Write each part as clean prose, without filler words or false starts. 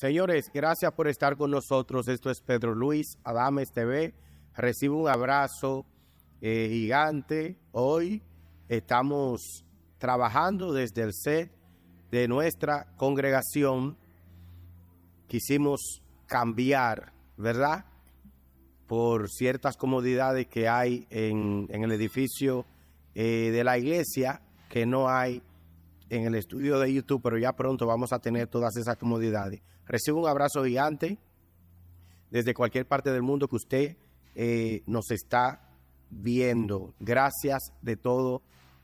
Señores, gracias por estar con nosotros. Esto es Pedro Luis Adames TV. Recibo un abrazo gigante. Hoy estamos trabajando desde el set de nuestra congregación. Quisimos cambiar, ¿verdad?, por ciertas comodidades que hay en el edificio de la iglesia, que no hay en el estudio de YouTube, pero ya pronto vamos a tener todas esas comodidades. Recibo un abrazo gigante desde cualquier parte del mundo que usted nos está viendo. Gracias de todo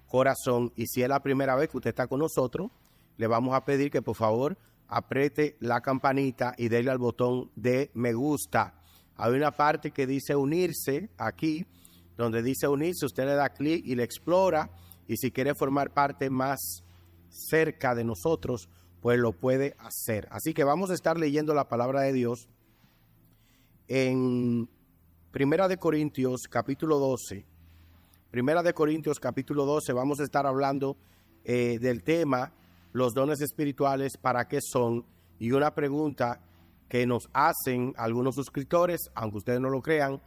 corazón. Y si es la primera vez que usted está con nosotros, le vamos a pedir que por favor apriete la campanita y déle al botón de me gusta. Hay una parte que dice unirse aquí, donde dice unirse, usted le da clic y le explora, y si quiere formar parte más cerca de nosotros, pues lo puede hacer. Así que vamos a estar leyendo la palabra de Dios en Primera de Corintios capítulo 12. Primera de Corintios capítulo 12, vamos a estar hablando del tema los dones espirituales, para qué son, y una pregunta que nos hacen algunos suscriptores, aunque ustedes no lo crean: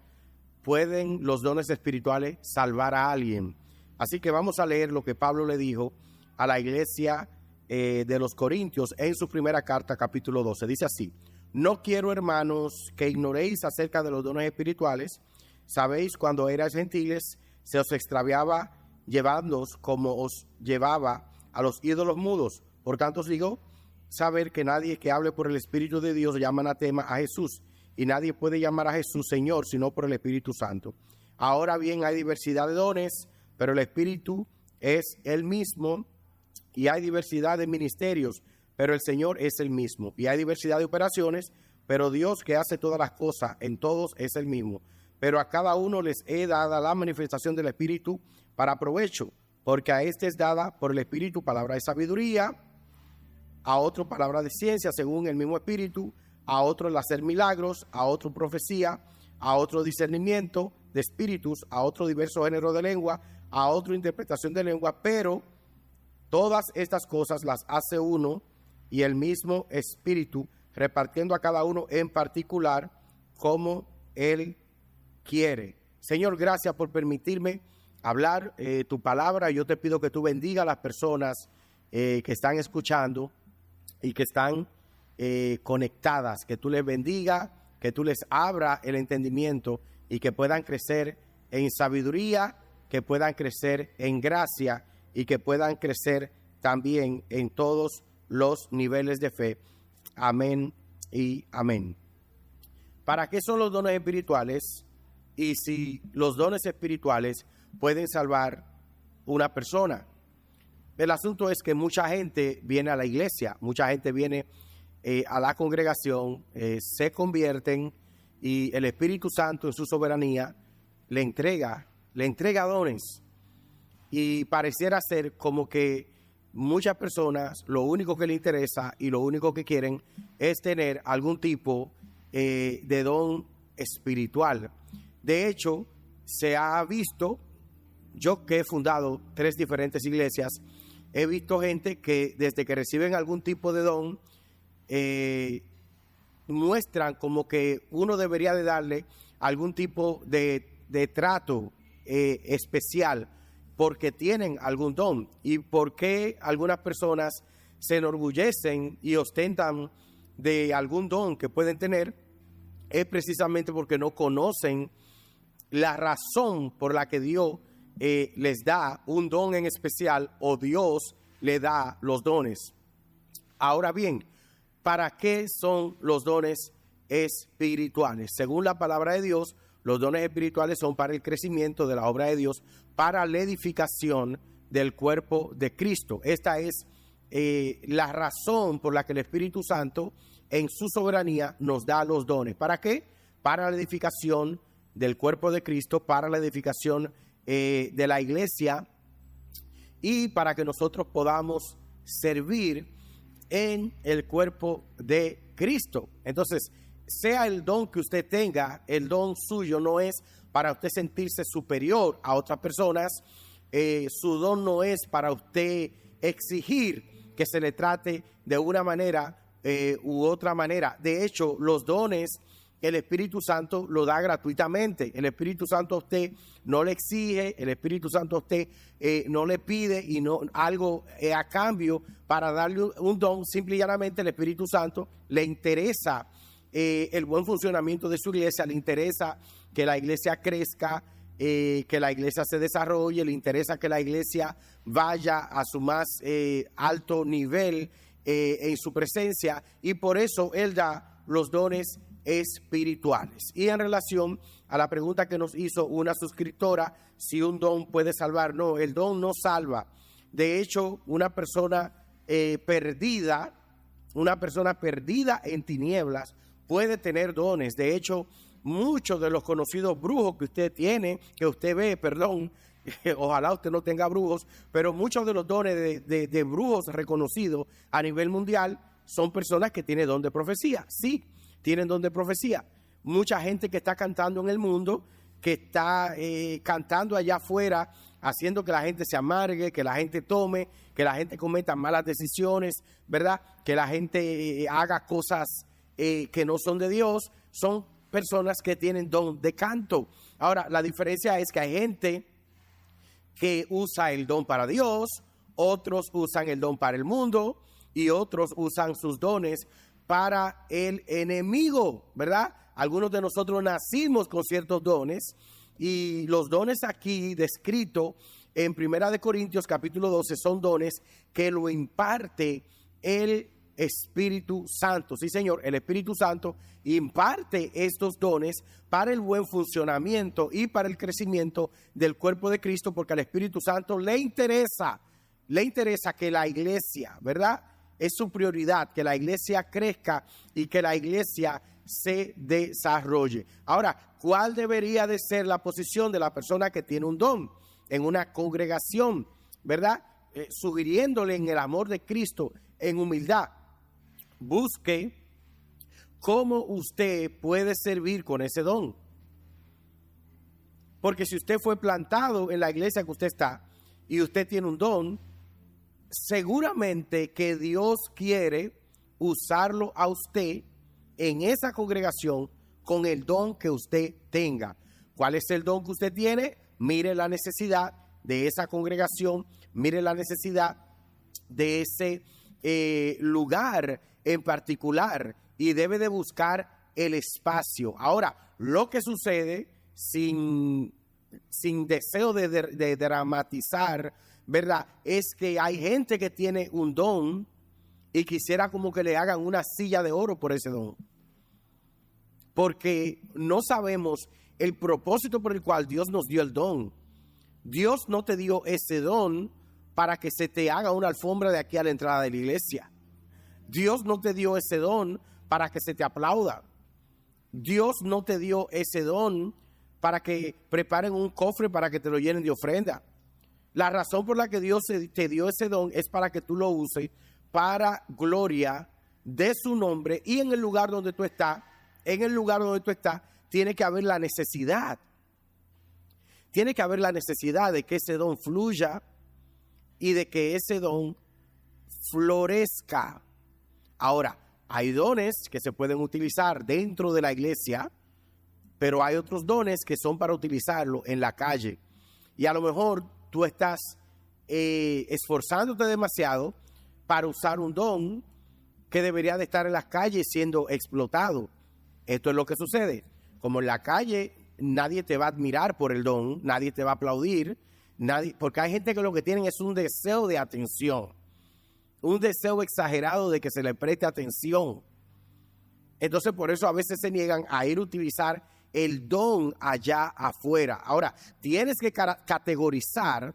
¿pueden los dones espirituales salvar a alguien? Así que vamos a leer lo que Pablo le dijo a la iglesia de los Corintios en su primera carta, capítulo 12. Dice así: no quiero, hermanos, que ignoréis acerca de los dones espirituales. Sabéis, cuando erais gentiles, se os extraviaba llevándoos como os llevaba a los ídolos mudos. Por tanto os digo, saber que nadie que hable por el Espíritu de Dios llama anatema a Jesús, y nadie puede llamar a Jesús Señor sino por el Espíritu Santo. Ahora bien, hay diversidad de dones, pero el Espíritu es el mismo, y hay diversidad de ministerios, pero el Señor es el mismo, y hay diversidad de operaciones, pero Dios, que hace todas las cosas en todos, es el mismo. Pero a cada uno les he dada la manifestación del Espíritu para provecho, porque a este es dada por el Espíritu palabra de sabiduría, a otro palabra de ciencia según el mismo Espíritu, a otro el hacer milagros, a otro profecía, a otro discernimiento de espíritus, a otro diverso género de lengua, a otro interpretación de lengua, pero todas estas cosas las hace uno y el mismo Espíritu, repartiendo a cada uno en particular como Él quiere. Señor, gracias por permitirme hablar tu palabra. Yo te pido que tú bendiga a las personas que están escuchando y que están conectadas, que tú les bendiga, que tú les abra el entendimiento y que puedan crecer en sabiduría, que puedan crecer en gracia y que puedan crecer también en todos los niveles de fe. Amén y amén. ¿Para qué son los dones espirituales? Y si los dones espirituales pueden salvar una persona. El asunto es que mucha gente viene a la iglesia, mucha gente viene a la congregación, se convierten, y el Espíritu Santo en su soberanía le entrega dones. Y pareciera ser como que muchas personas lo único que les interesa y lo único que quieren es tener algún tipo de don espiritual. De hecho, se ha visto, yo que he fundado 3 diferentes iglesias, he visto gente que desde que reciben algún tipo de don, muestran como que uno debería de darle algún tipo de trato especial porque tienen algún don. Y porque algunas personas se enorgullecen y ostentan de algún don que pueden tener, es precisamente porque no conocen la razón por la que Dios les da un don en especial, o Dios le da los dones. Ahora bien, ¿para qué son los dones espirituales? Según la palabra de Dios, los dones espirituales son para el crecimiento de la obra de Dios, para la edificación del cuerpo de Cristo. Esta es la razón por la que el Espíritu Santo en su soberanía nos da los dones. ¿Para qué? Para la edificación del cuerpo de Cristo, para la edificación de la iglesia, y para que nosotros podamos servir en el cuerpo de Cristo. Entonces, sea el don que usted tenga, el don suyo no es para usted sentirse superior a otras personas. Su don no es para usted exigir que se le trate de una manera u otra manera. De hecho, los dones, el Espíritu Santo lo da gratuitamente. El Espíritu Santo a usted no le exige, el Espíritu Santo a usted no le pide y no algo a cambio para darle un don. Simple y llanamente el Espíritu Santo le interesa el buen funcionamiento de su iglesia, le interesa que la iglesia crezca, que la iglesia se desarrolle, le interesa que la iglesia vaya a su más alto nivel en su presencia, y por eso Él da los dones espirituales. Y en relación a la pregunta que nos hizo una suscriptora, si un don puede salvar, no, el don no salva. De hecho, una persona perdida en tinieblas puede tener dones. De hecho, muchos de los conocidos brujos que usted ve, ojalá usted no tenga brujos, pero muchos de los dones de brujos reconocidos a nivel mundial son personas que tienen don de profecía. Sí, tienen don de profecía. Mucha gente que está cantando en el mundo, que está cantando allá afuera, haciendo que la gente se amargue, que la gente tome, que la gente cometa malas decisiones, ¿verdad? Que la gente haga cosas que no son de Dios, son personas que tienen don de canto. Ahora, la diferencia es que hay gente que usa el don para Dios, otros usan el don para el mundo y otros usan sus dones para el enemigo, ¿verdad? Algunos de nosotros nacimos con ciertos dones, y los dones aquí descritos en 1 Corintios capítulo 12 son dones que lo imparte el Espíritu Santo. Sí, Señor, el Espíritu Santo imparte estos dones para el buen funcionamiento y para el crecimiento del cuerpo de Cristo, porque al Espíritu Santo le interesa que la iglesia, ¿verdad? Es su prioridad, que la iglesia crezca y que la iglesia se desarrolle. Ahora, ¿cuál debería de ser la posición de la persona que tiene un don en una congregación, ¿verdad? Sugiriéndole en el amor de Cristo, en humildad. Busque cómo usted puede servir con ese don. Porque si usted fue plantado en la iglesia que usted está y usted tiene un don, seguramente que Dios quiere usarlo a usted en esa congregación con el don que usted tenga. ¿Cuál es el don que usted tiene? Mire la necesidad de esa congregación, mire la necesidad de ese lugar en particular, y debe de buscar el espacio. Ahora, lo que sucede, sin deseo de dramatizar, ¿verdad?, es que hay gente que tiene un don y quisiera como que le hagan una silla de oro por ese don, porque no sabemos el propósito por el cual Dios nos dio el don. Dios no te dio ese don para que se te haga una alfombra de aquí a la entrada de la iglesia. Dios no te dio ese don para que se te aplauda. Dios no te dio ese don para que preparen un cofre para que te lo llenen de ofrenda. La razón por la que Dios te dio ese don es para que tú lo uses para gloria de su nombre, y en el lugar donde tú estás, tiene que haber la necesidad. Tiene que haber la necesidad de que ese don fluya y de que ese don florezca. Ahora, hay dones que se pueden utilizar dentro de la iglesia, pero hay otros dones que son para utilizarlo en la calle. Y a lo mejor tú estás esforzándote demasiado para usar un don que debería de estar en las calles siendo explotado. Esto es lo que sucede. Como en la calle nadie te va a admirar por el don, nadie te va a aplaudir, porque hay gente que lo que tienen es un deseo de atención, un deseo exagerado de que se le preste atención. Entonces por eso a veces se niegan a ir a utilizar el don allá afuera. Ahora, tienes que categorizar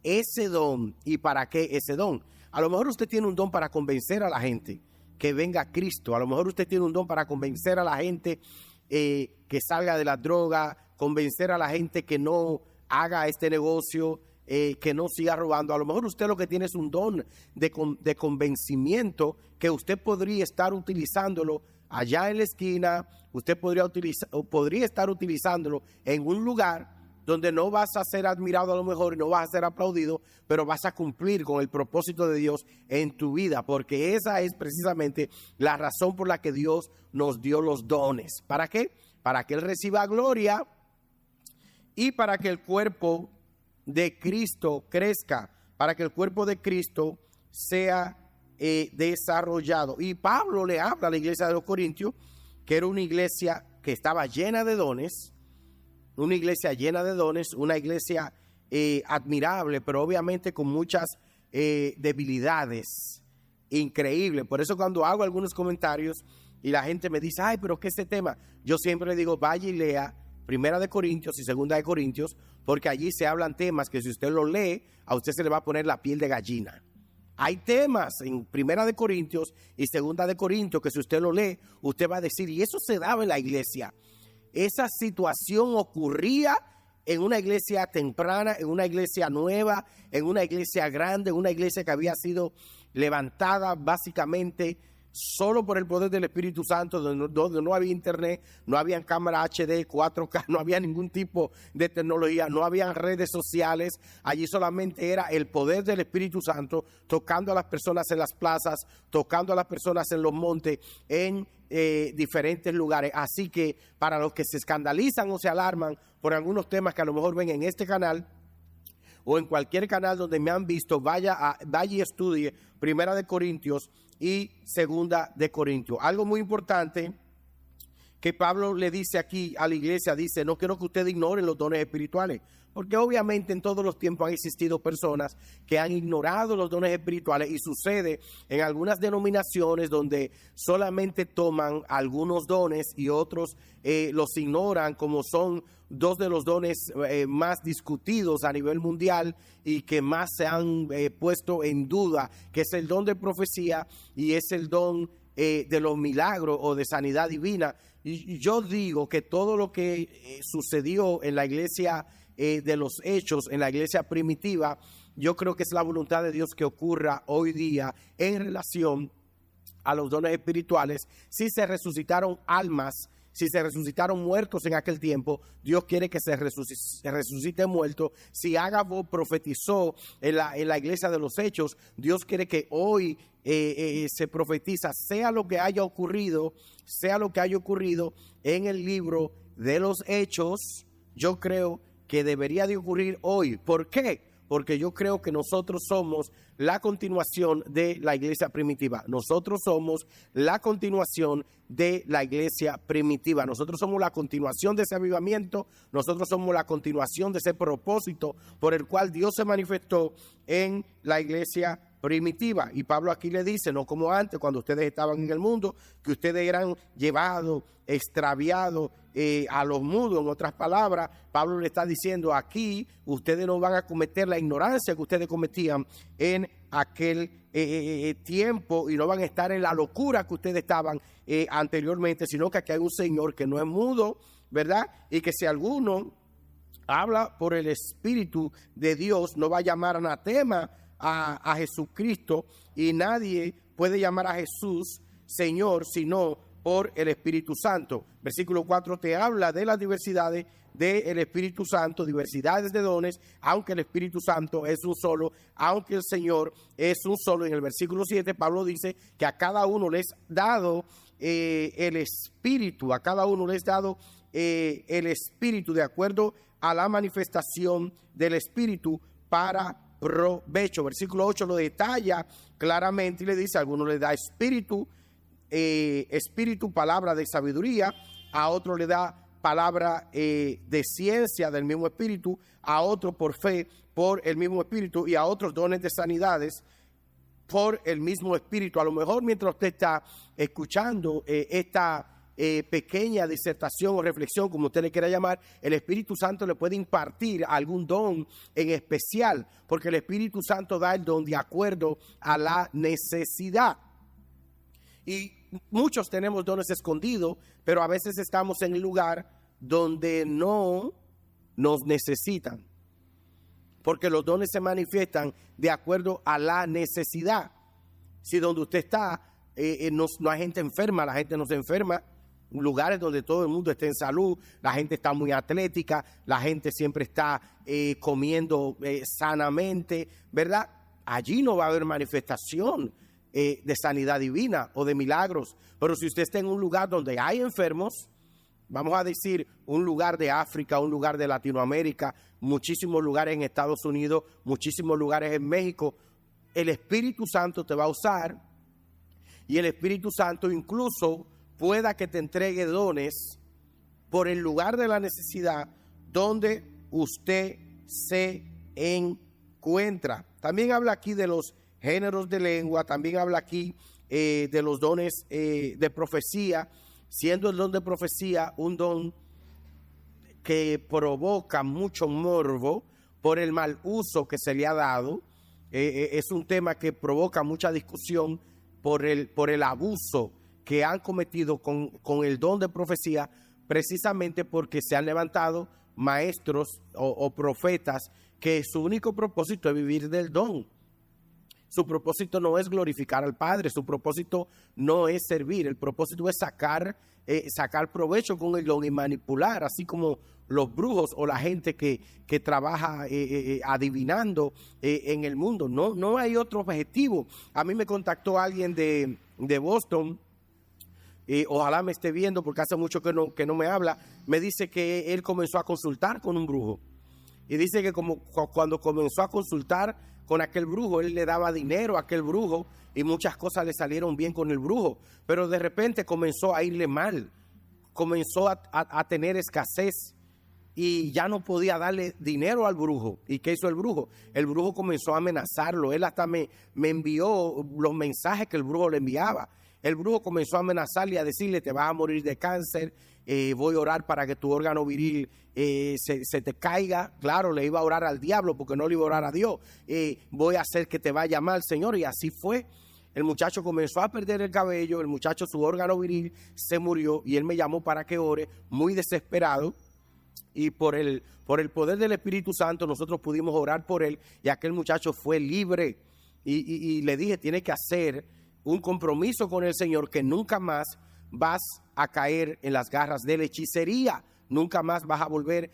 ese don. ¿Y para qué ese don? A lo mejor usted tiene un don para convencer a la gente que venga a Cristo. A lo mejor usted tiene un don para convencer a la gente que salga de la droga, convencer a la gente que no haga este negocio, que no siga robando. A lo mejor usted lo que tiene es un don de convencimiento que usted podría estar utilizándolo allá en la esquina. Usted podría estar utilizándolo en un lugar donde no vas a ser admirado a lo mejor y no vas a ser aplaudido, pero vas a cumplir con el propósito de Dios en tu vida, porque esa es precisamente la razón por la que Dios nos dio los dones. ¿Para qué? Para que Él reciba gloria y para que el cuerpo de Cristo crezca, para que el cuerpo de Cristo sea desarrollado. Y Pablo le habla a la iglesia de los Corintios, que era una iglesia que estaba llena de dones, una iglesia llena de dones, una iglesia admirable, pero obviamente con muchas debilidades increíbles. Por eso cuando hago algunos comentarios y la gente me dice, ay, pero ¿qué es este tema? Yo siempre le digo, vaya y lea Primera de Corintios y Segunda de Corintios, porque allí se hablan temas que si usted los lee, a usted se le va a poner la piel de gallina. Hay temas en Primera de Corintios y Segunda de Corintios que si usted lo lee, usted va a decir, y eso se daba en la iglesia. Esa situación ocurría en una iglesia temprana, en una iglesia nueva, en una iglesia grande, en una iglesia que había sido levantada básicamente solo por el poder del Espíritu Santo, donde no había internet, no había cámara HD, 4K, no había ningún tipo de tecnología, no había redes sociales. Allí solamente era el poder del Espíritu Santo tocando a las personas en las plazas, tocando a las personas en los montes, en diferentes lugares. Así que para los que se escandalizan o se alarman por algunos temas que a lo mejor ven en este canal o en cualquier canal donde me han visto, vaya y estudie Primera de Corintios y Segunda de Corintios. Algo muy importante que Pablo le dice aquí a la iglesia, dice, no quiero que ustedes ignoren los dones espirituales, porque obviamente en todos los tiempos han existido personas que han ignorado los dones espirituales y sucede en algunas denominaciones donde solamente toman algunos dones y otros los ignoran, como son dos de los dones más discutidos a nivel mundial y que más se han puesto en duda, que es el don de profecía y es el don de los milagros o de sanidad divina. Y yo digo que todo lo que sucedió en la iglesia de los hechos, en la iglesia primitiva, yo creo que es la voluntad de Dios que ocurra hoy día en relación a los dones espirituales. Si se resucitaron almas, si se resucitaron muertos en aquel tiempo, Dios quiere que se resuciten muertos. Si Ágabo profetizó en la iglesia de los hechos, Dios quiere que hoy se profetiza, sea lo que haya ocurrido en el libro de los hechos. Yo creo que debería de ocurrir hoy. ¿Por qué? Porque yo creo que nosotros somos la continuación de la iglesia primitiva. Nosotros somos la continuación de la iglesia primitiva. Nosotros somos la continuación de ese avivamiento. Nosotros somos la continuación de ese propósito por el cual Dios se manifestó en la iglesia primitiva. Y Pablo aquí le dice, no como antes, cuando ustedes estaban en el mundo, que ustedes eran llevados, extraviados a los mudos. En otras palabras, Pablo le está diciendo aquí, ustedes no van a cometer la ignorancia que ustedes cometían en aquel tiempo y no van a estar en la locura que ustedes estaban anteriormente, sino que aquí hay un Señor que no es mudo, ¿verdad? Y que si alguno habla por el Espíritu de Dios, no va a llamar anatema a Jesucristo, y nadie puede llamar a Jesús Señor sino por el Espíritu Santo. Versículo 4 te habla de las diversidades del Espíritu Santo, diversidades de dones, aunque el Espíritu Santo es un solo, aunque el Señor es un solo. En el versículo 7 Pablo dice que a cada uno les dado el Espíritu, a cada uno les dado el Espíritu de acuerdo a la manifestación del Espíritu para provecho. Versículo 8 lo detalla claramente y le dice, a algunos le da espíritu, palabra de sabiduría, a otro le da palabra de ciencia del mismo espíritu, a otro por fe por el mismo espíritu, y a otros dones de sanidades por el mismo espíritu. A lo mejor mientras usted está escuchando esta pequeña disertación o reflexión, como usted le quiera llamar, el Espíritu Santo le puede impartir algún don en especial, porque el Espíritu Santo da el don de acuerdo a la necesidad. Y muchos tenemos dones escondidos, pero a veces estamos en el lugar donde no nos necesitan, porque los dones se manifiestan de acuerdo a la necesidad. Si donde usted está no hay gente enferma, la gente no se enferma, lugares donde todo el mundo está en salud, la gente está muy atlética, la gente siempre está comiendo sanamente, ¿verdad? Allí no va a haber manifestación de sanidad divina o de milagros. Pero si usted está en un lugar donde hay enfermos, vamos a decir un lugar de África, un lugar de Latinoamérica, muchísimos lugares en Estados Unidos, muchísimos lugares en México, el Espíritu Santo te va a usar y el Espíritu Santo incluso pueda que te entregue dones por el lugar de la necesidad donde usted se encuentra. También habla aquí de los géneros de lengua, también habla aquí de los dones de profecía, siendo el don de profecía un don que provoca mucho morbo por el mal uso que se le ha dado. Es un tema que provoca mucha discusión por el abuso que han cometido con el don de profecía, precisamente porque se han levantado maestros o profetas que su único propósito es vivir del don. Su propósito no es glorificar al Padre, su propósito no es servir, el propósito es sacar provecho con el don y manipular, así como los brujos o la gente que trabaja adivinando en el mundo. No hay otro objetivo. A mí me contactó alguien de Boston, ojalá me esté viendo porque hace mucho que no me habla. Me dice que él comenzó a consultar con un brujo y dice que cuando comenzó a consultar con aquel brujo, él le daba dinero a aquel brujo y muchas cosas le salieron bien con el brujo, pero de repente comenzó a irle mal, comenzó a tener escasez y ya no podía darle dinero al brujo. ¿Y qué hizo el brujo? El brujo comenzó a amenazarlo. Él hasta me envió los mensajes que el brujo le enviaba. El brujo comenzó a amenazarle y a decirle: te vas a morir de cáncer, voy a orar para que tu órgano viril se te caiga. Claro, le iba a orar al diablo porque no le iba a orar a Dios. Voy a hacer que te vaya mal, Señor. Y así fue. El muchacho comenzó a perder el cabello, el muchacho, su órgano viril se murió y él me llamó para que ore, muy desesperado. Y por el poder del Espíritu Santo nosotros pudimos orar por él y aquel muchacho fue libre. Y le dije: tienes que hacer un compromiso con el Señor que nunca más vas a caer en las garras de la hechicería, nunca más vas a volver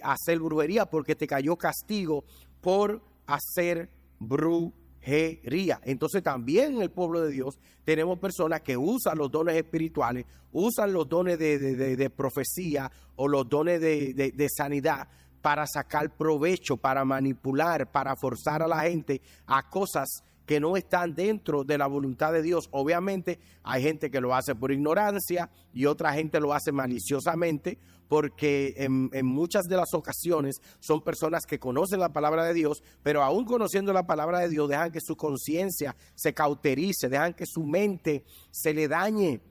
a hacer brujería porque te cayó castigo por hacer brujería. Entonces también en el pueblo de Dios tenemos personas que usan los dones espirituales, usan los dones de profecía o los dones de sanidad para sacar provecho, para manipular, para forzar a la gente a cosas que no están dentro de la voluntad de Dios. Obviamente hay gente que lo hace por ignorancia y otra gente lo hace maliciosamente, porque en muchas de las ocasiones son personas que conocen la palabra de Dios, pero aún conociendo la palabra de Dios dejan que su conciencia se cauterice, dejan que su mente se le dañe,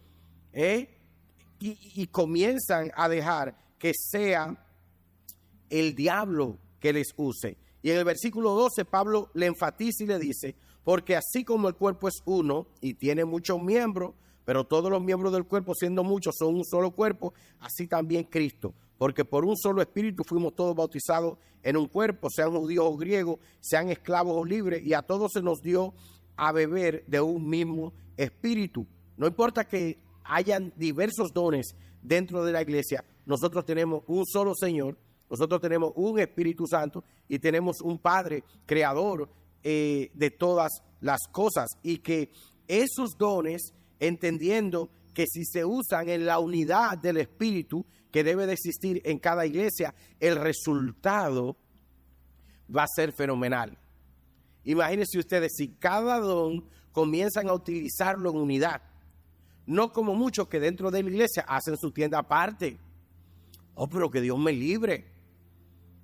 y comienzan a dejar que sea el diablo que les use. Y en el versículo 12 Pablo le enfatiza y le dice: porque así como el cuerpo es uno y tiene muchos miembros, pero todos los miembros del cuerpo, siendo muchos, son un solo cuerpo, así también Cristo. Porque por un solo espíritu fuimos todos bautizados en un cuerpo, sean judíos o griegos, sean esclavos o libres, y a todos se nos dio a beber de un mismo espíritu. No importa que hayan diversos dones dentro de la iglesia, nosotros tenemos un solo Señor, nosotros tenemos un Espíritu Santo y tenemos un Padre creador de todas las cosas, y que esos dones, entendiendo que si se usan en la unidad del Espíritu que debe de existir en cada iglesia, el resultado va a ser fenomenal. Imagínense ustedes si cada don comienzan a utilizarlo en unidad, no como muchos que dentro de la iglesia hacen su tienda aparte. Oh, pero que Dios me libre.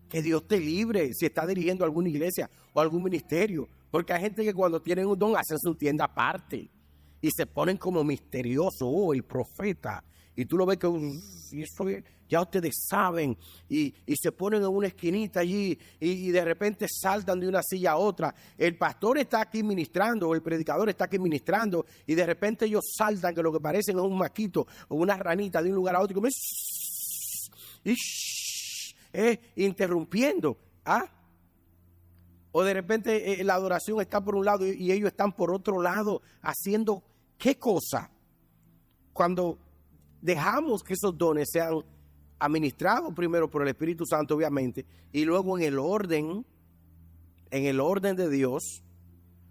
Que Dios te libre si está dirigiendo alguna iglesia o algún ministerio. Porque hay gente que cuando tienen un don hacen su tienda aparte y se ponen como misteriosos. Oh, el profeta. Y tú lo ves que eso ya ustedes saben. Y se ponen en una esquinita allí y de repente saltan de una silla a otra. El pastor está aquí ministrando o el predicador está aquí ministrando y de repente ellos saltan, que lo que parecen es un maquito o una ranita de un lugar a otro. Y interrumpiendo, o de repente la adoración está por un lado y ellos están por otro lado haciendo ¿qué cosa? Cuando dejamos que esos dones sean administrados primero por el Espíritu Santo, obviamente, y luego en el orden de Dios,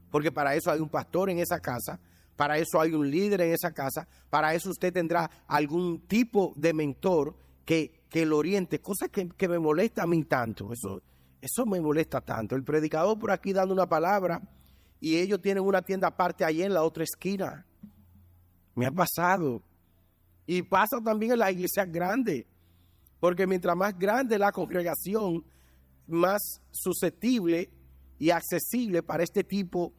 porque para eso hay un pastor en esa casa, para eso hay un líder en esa casa, para eso usted tendrá algún tipo de mentor que lo oriente, cosa que me molesta a mí tanto, eso me molesta tanto. El predicador por aquí dando una palabra y ellos tienen una tienda aparte allí en la otra esquina. Me ha pasado. Y pasa también en las iglesias grandes, porque mientras más grande la congregación, más susceptible y accesible para este tipo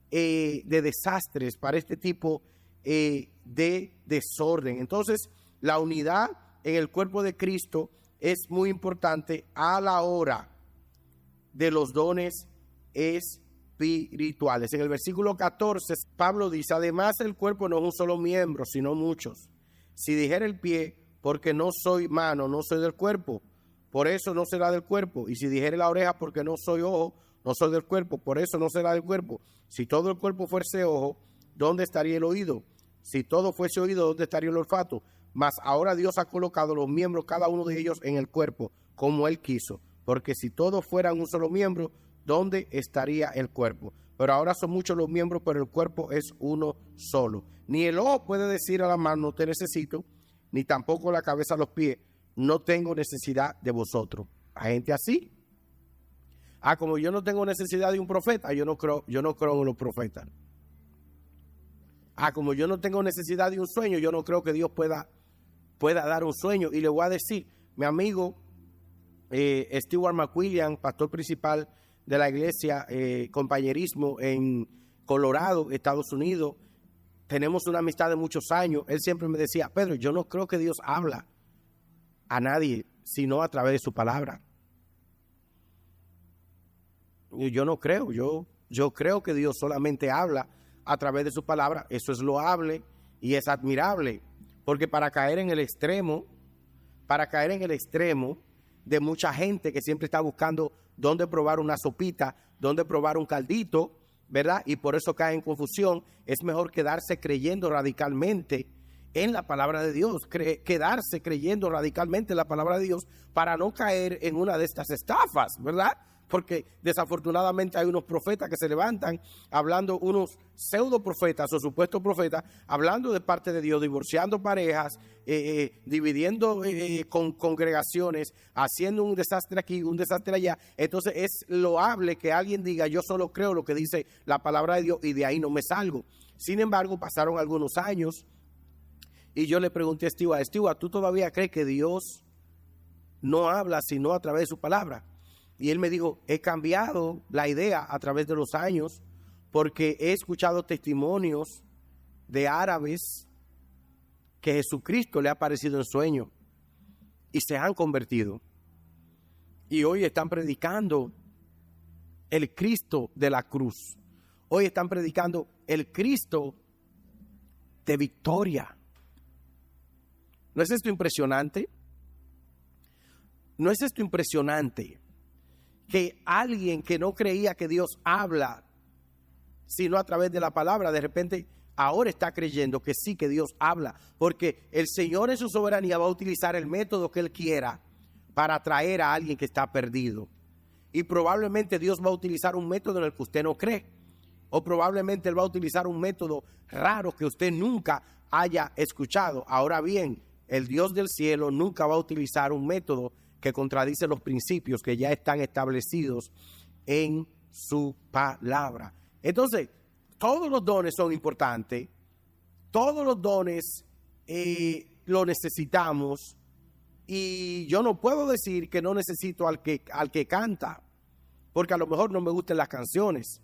de desastres, para este tipo de desorden. Entonces, la unidad en el cuerpo de Cristo es muy importante a la hora de los dones espirituales. En el versículo 14, Pablo dice, además el cuerpo no es un solo miembro, sino muchos. Si dijera el pie, porque no soy mano, no soy del cuerpo, por eso no será del cuerpo. Y si dijera la oreja, porque no soy ojo, no soy del cuerpo, por eso no será del cuerpo. Si todo el cuerpo fuese ojo, ¿dónde estaría el oído? Si todo fuese oído, ¿dónde estaría el olfato? Mas ahora Dios ha colocado los miembros, cada uno de ellos, en el cuerpo, como Él quiso. Porque si todos fueran un solo miembro, ¿dónde estaría el cuerpo? Pero ahora son muchos los miembros, pero el cuerpo es uno solo. Ni el ojo puede decir a la mano, no te necesito, ni tampoco la cabeza a los pies, no tengo necesidad de vosotros. Hay gente así. Como yo no tengo necesidad de un profeta, yo no creo en los profetas. Como yo no tengo necesidad de un sueño, yo no creo que Dios pueda dar un sueño. Y le voy a decir, mi amigo Stewart McWilliam, pastor principal de la iglesia Compañerismo en Colorado, Estados Unidos, tenemos una amistad de muchos años. Él siempre me decía, Pedro, yo no creo que Dios habla a nadie, sino a través de su palabra. Y yo no creo, yo creo que Dios solamente habla a través de su palabra. Eso es loable y es admirable, porque para caer en el extremo de mucha gente que siempre está buscando dónde probar una sopita, dónde probar un caldito, ¿verdad? Y por eso cae en confusión. Es mejor quedarse creyendo radicalmente en la palabra de Dios, quedarse creyendo radicalmente en la palabra de Dios para no caer en una de estas estafas, ¿verdad? Porque desafortunadamente hay unos profetas que se levantan hablando, unos pseudo profetas o supuestos profetas, hablando de parte de Dios, divorciando parejas, dividiendo con congregaciones, haciendo un desastre aquí, un desastre allá. Entonces es loable que alguien diga, yo solo creo lo que dice la palabra de Dios y de ahí no me salgo. Sin embargo, pasaron algunos años y yo le pregunté a Stewart, ¿tú todavía crees que Dios no habla sino a través de su palabra? Y él me dijo, he cambiado la idea a través de los años porque he escuchado testimonios de árabes que Jesucristo le ha aparecido en sueño y se han convertido. Y hoy están predicando el Cristo de la cruz. Hoy están predicando el Cristo de victoria. ¿No es esto impresionante? ¿No es esto impresionante? Que alguien que no creía que Dios habla sino a través de la palabra, de repente ahora está creyendo que sí, que Dios habla, porque el Señor en su soberanía va a utilizar el método que Él quiera para atraer a alguien que está perdido. Y probablemente Dios va a utilizar un método en el que usted no cree, o probablemente Él va a utilizar un método raro que usted nunca haya escuchado. Ahora bien, el Dios del cielo nunca va a utilizar un método que contradice los principios que ya están establecidos en su palabra. Entonces, todos los dones son importantes, todos los dones lo necesitamos, y yo no puedo decir que no necesito al que canta, porque a lo mejor no me gustan las canciones.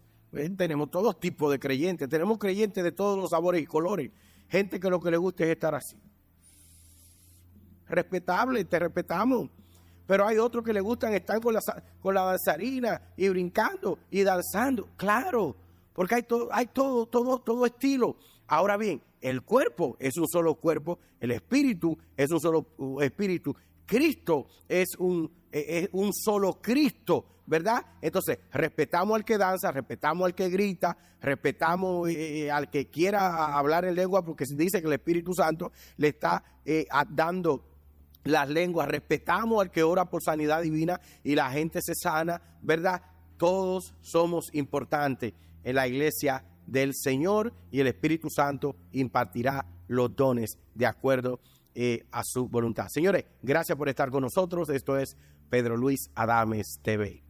Tenemos todo tipo de creyentes, tenemos creyentes de todos los sabores y colores, gente que lo que le gusta es estar así. Respetable, te respetamos. Pero hay otros que les gustan estar con la danzarina y brincando y danzando. Claro, porque hay todo estilo. Ahora bien, el cuerpo es un solo cuerpo, el espíritu es un solo espíritu. Cristo es un solo Cristo, ¿verdad? Entonces, respetamos al que danza, respetamos al que grita, respetamos al que quiera hablar en lengua, porque se dice que el Espíritu Santo le está dando las lenguas. Respetamos al que ora por sanidad divina y la gente se sana, ¿verdad? Todos somos importantes en la iglesia del Señor y el Espíritu Santo impartirá los dones de acuerdo a su voluntad. Señores, gracias por estar con nosotros. Esto es Pedro Luis Adames TV.